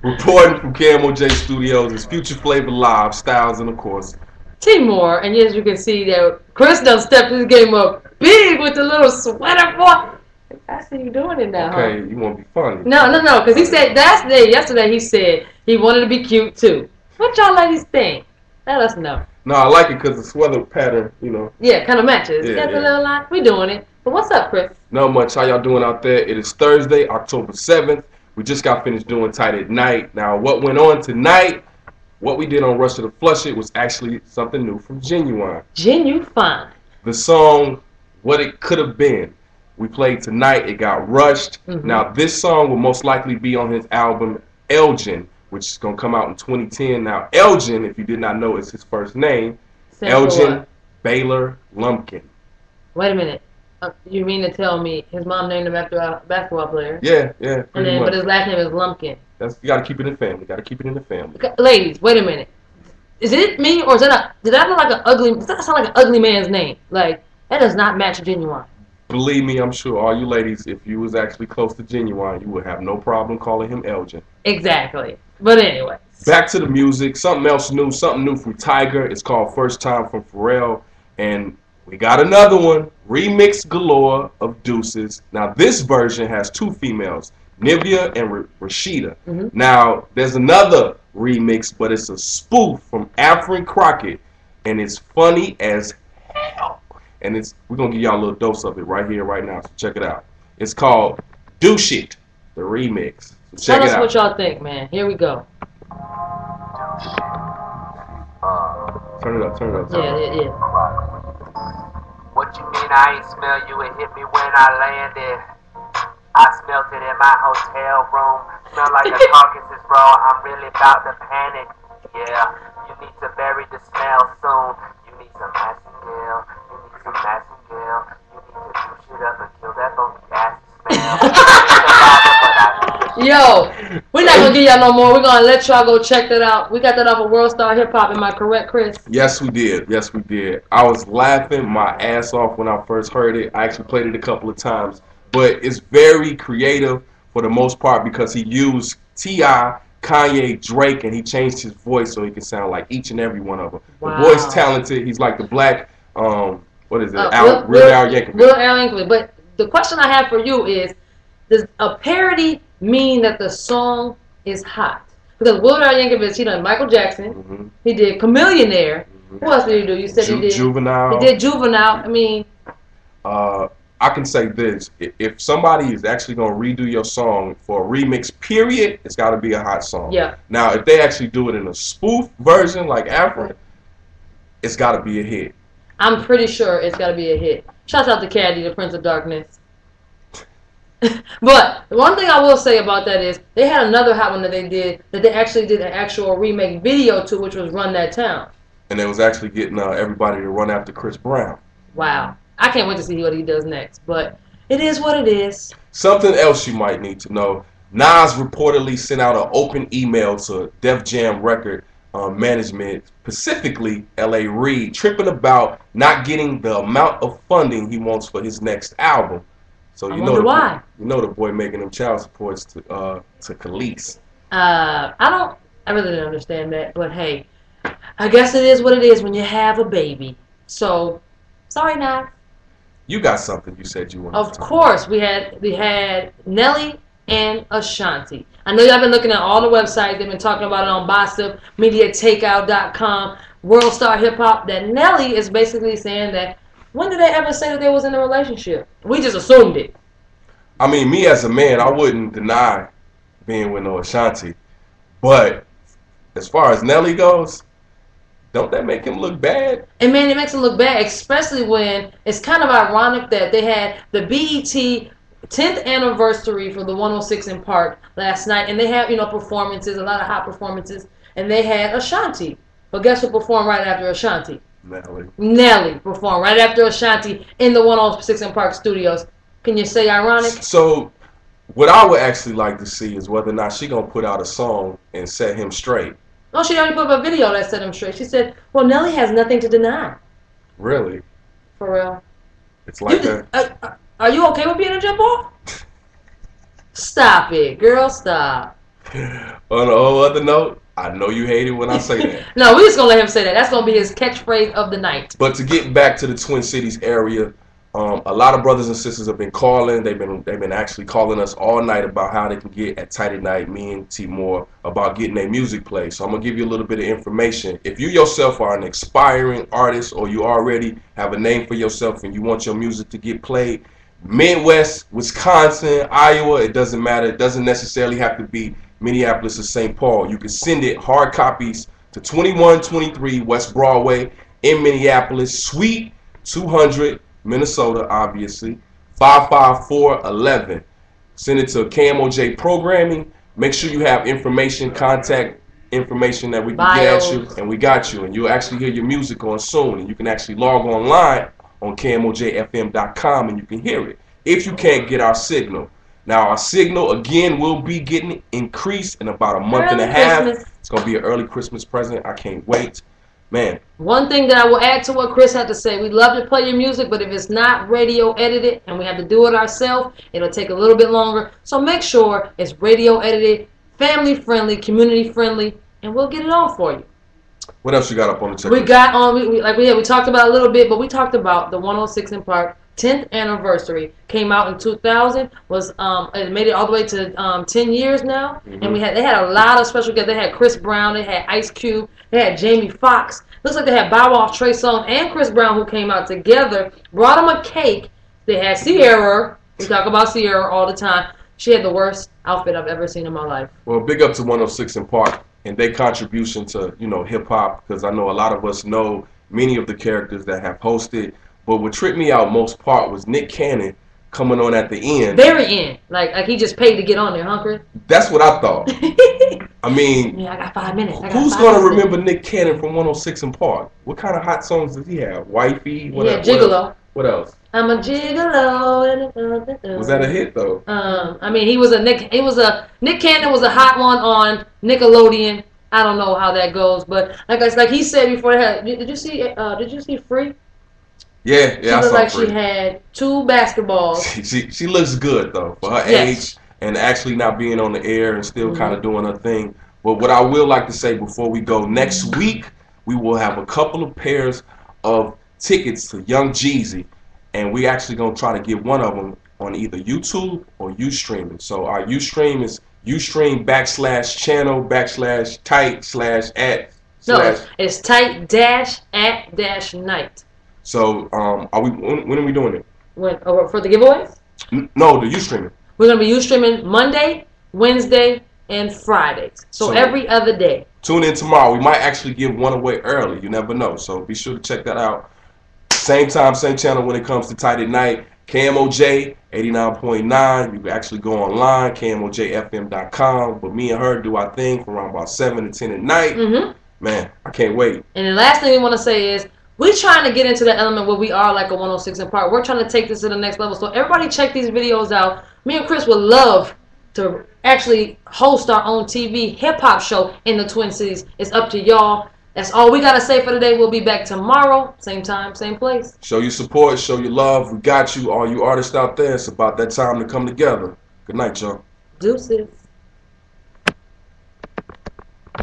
Reporting from KMOJ Studios is FutureFlavaLive, Styles, and of course Timor. And as you can see, that Chris done stepped his game up big with the little sweater boy. I see you doing it now, okay, huh? you want to be funny. No, because he said yesterday he said he wanted to be cute too. What y'all ladies think? Let us know. No, I like it because the sweater pattern, Yeah, kind of matches. Yeah, Got the little line. We doing it. But what's up, Chris? Not much. How y'all doing out there? It is Thursday, October 7th. We just got finished doing Tight at Night. Now, what went on tonight, what we did on Rush to the Flush It was actually something new from Genuine. Genuine. The song, What It Could Have Been, we played tonight. It got rushed. Mm-hmm. Now, this song will most likely be on his album, Elgin, which is going to come out in 2010. Now, Elgin, if you did not know, is his first name. Elgin Baylor Lumpkin. Wait a minute. You mean to tell me his mom named him after a basketball player? Yeah. But his last name is Lumpkin. You got to keep it in the family. Okay, ladies, wait a minute. Is it me or did that look like an ugly? Does that sound like an ugly man's name? Like that does not match Genuine. Believe me, I'm sure all you ladies, if you was actually close to Genuine, you would have no problem calling him Elgin. Exactly. But anyway. Back to the music. Something new from Tiger. It's called First Time from Pharrell. And we got another one. Remix galore of Dueces. Now, this version has two females, Nivea and Rashida. Mm-hmm. Now, there's another remix, but it's a spoof from Affion Crockett. And it's funny as hell. And we're going to give y'all a little dose of it right here, right now. So check it out. It's called Do Shit, the remix. So Tell us what y'all think, man. Here we go. Turn it up. Yeah. What you mean I ain't smell you? It hit me when I landed. I smelt it in my hotel room. Smell like a Caucasus roll. I'm really about to panic. Yeah, you need to bury the smell soon. You need some Massengale. You need some Massengale. You need to do shit up and kill that funky ass smell. Yo, we're not gonna give y'all no more. We're gonna let y'all go check that out. We got that off of World Star Hip Hop. Am I correct, Chris? Yes, we did. I was laughing my ass off when I first heard it. I actually played it a couple of times, but it's very creative for the most part because he used T.I., Kanye, Drake, and he changed his voice so he can sound like each and every one of them. Wow. The boy's talented. He's like the black, what is it? Real Al Yankovic. Real Al Yankovic. But the question I have for you is, does a parody mean that the song is hot? Because Will Al Yankovic, he done Michael Jackson. Mm-hmm. He did Chameleonaire. Mm-hmm. What else did he do? You said he did Juvenile. He did Juvenile. I mean, I can say this: if somebody is actually gonna redo your song for a remix, period, it's got to be a hot song. Yeah. Now, if they actually do it in a spoof version like Afro, it's got to be a hit. I'm pretty sure it's got to be a hit. Shout out to Caddy, the Prince of Darkness. But the one thing I will say about that is they had another hot one that they actually did an actual remake video to, which was Run That Town. And they was actually getting everybody to run after Chris Brown. Wow. I can't wait to see what he does next, but it is what it is. Something else you might need to know. Nas reportedly sent out an open email to Def Jam record management, specifically L.A. Reid, tripping about not getting the amount of funding he wants for his next album. So you know why. You know the boy making them child supports to Khalees. I really didn't understand that, but hey, I guess it is what it is when you have a baby. So, sorry, Nas. You got something you said you wanted to talk about. Of course, we had Nelly and Ashanti. I know y'all been looking at all the websites. They've been talking about it on Bossip, MediaTakeout.com, World Star Hip Hop. That Nelly is basically saying that when did they ever say that they was in a relationship? We just assumed it. I mean, me as a man, I wouldn't deny being with no Ashanti. But as far as Nelly goes, don't that make him look bad? And man, it makes him look bad, especially when it's kind of ironic that they had the BET 10th anniversary for the 106 in Park last night, and they have, performances, a lot of hot performances, and they had Ashanti. But guess who performed right after Ashanti? Nelly performed right after Ashanti in the 106 in Park studios. Can you say ironic? So, what I would actually like to see is whether or not she gonna put out a song and set him straight. No, she already put up a video that set him straight. She said, well, Nelly has nothing to deny. Really? For real? It's like that. Are you okay with being a jump off? Stop it, girl, stop. On a whole other note, I know you hate it when I say that. No, we're just gonna let him say that. That's gonna be his catchphrase of the night. But to get back to the Twin Cities area, a lot of brothers and sisters have been calling. They've been actually calling us all night about how they can get at Tight at Night, me and T Moore, about getting their music played. So I'm gonna give you a little bit of information. If you yourself are an aspiring artist or you already have a name for yourself and you want your music to get played, Midwest, Wisconsin, Iowa, it doesn't matter. It doesn't necessarily have to be Minneapolis or St. Paul. You can send it hard copies to 2123 West Broadway in Minneapolis, Suite 200, Minnesota, obviously, 55411. Send it to KMOJ Programming. Make sure you have information, contact information that we can get at you, and we got you. And you'll actually hear your music on soon, and you can actually log online on KMOJFM.com and you can hear it if you can't get our signal. Now, our signal, again, will be getting increased in about a month and a half. It's going to be an early Christmas present. I can't wait. Man. One thing that I will add to what Chris had to say, we'd love to play your music, but if it's not radio edited and we have to do it ourselves, it'll take a little bit longer. So make sure it's radio edited, family friendly, community friendly, and we'll get it on for you. What else you got up on the checklist? We got on, we talked about a little bit, but we talked about the 106 in Park 10th anniversary. Came out in 2000, it made it all the way to 10 years now, and they had a lot of special guests. They had Chris Brown, they had Ice Cube, they had Jamie Foxx. Looks like they had Bow Wow, Trey Songz, and Chris Brown, who came out together. Brought them a cake. They had Sierra. We talk about Sierra all the time. She had the worst outfit I've ever seen in my life. Well, big up to 106 in Park and their contribution to, hip hop, because I know a lot of us know many of the characters that have hosted. But what tripped me out most part was Nick Cannon coming on at the end. Very end. Like he just paid to get on there, huh, Chris? That's what I thought. I mean, I got 5 minutes. Who's going to remember Nick Cannon from 106 in Park? What kind of hot songs does he have? Wifey? Gigolo. What else? I'm a gigolo. Was that a hit though? I mean, Nick Cannon was a hot one on Nickelodeon. I don't know how that goes, but like he said before, did you see Free? Yeah, she looked like Free. She had 2 basketballs. She looks good though for her age and actually not being on the air and still kind of doing her thing. But what I will like to say before we go, next week we will have a couple of pairs of tickets to Young Jeezy, and we actually gonna try to get one of them on either YouTube or Ustreaming. So our Ustream is Ustream /channel/tight/at. No, it's tight-at-night. So when are we doing it? For the giveaways? No, the Ustreaming. We're gonna be Ustreaming Monday, Wednesday, and Fridays. So every other day. Tune in tomorrow. We might actually give one away early. You never know. So be sure to check that out. Same time, same channel when it comes to Tight at Night. KMOJ 89.9. You can actually go online, KMOJFM.com. But me and her do our thing from around about 7 to 10 at night. Man, I can't wait. And the last thing we want to say is, we're trying to get into the element where we are like a 106 in Park. We're trying to take this to the next level. So everybody check these videos out. Me and Chris would love to actually host our own TV hip-hop show in the Twin Cities. It's up to y'all. That's all we got to say for today. We'll be back tomorrow. Same time, same place. Show your support. Show your love. We got you. All you artists out there, it's about that time to come together. Good night, y'all. Dueces.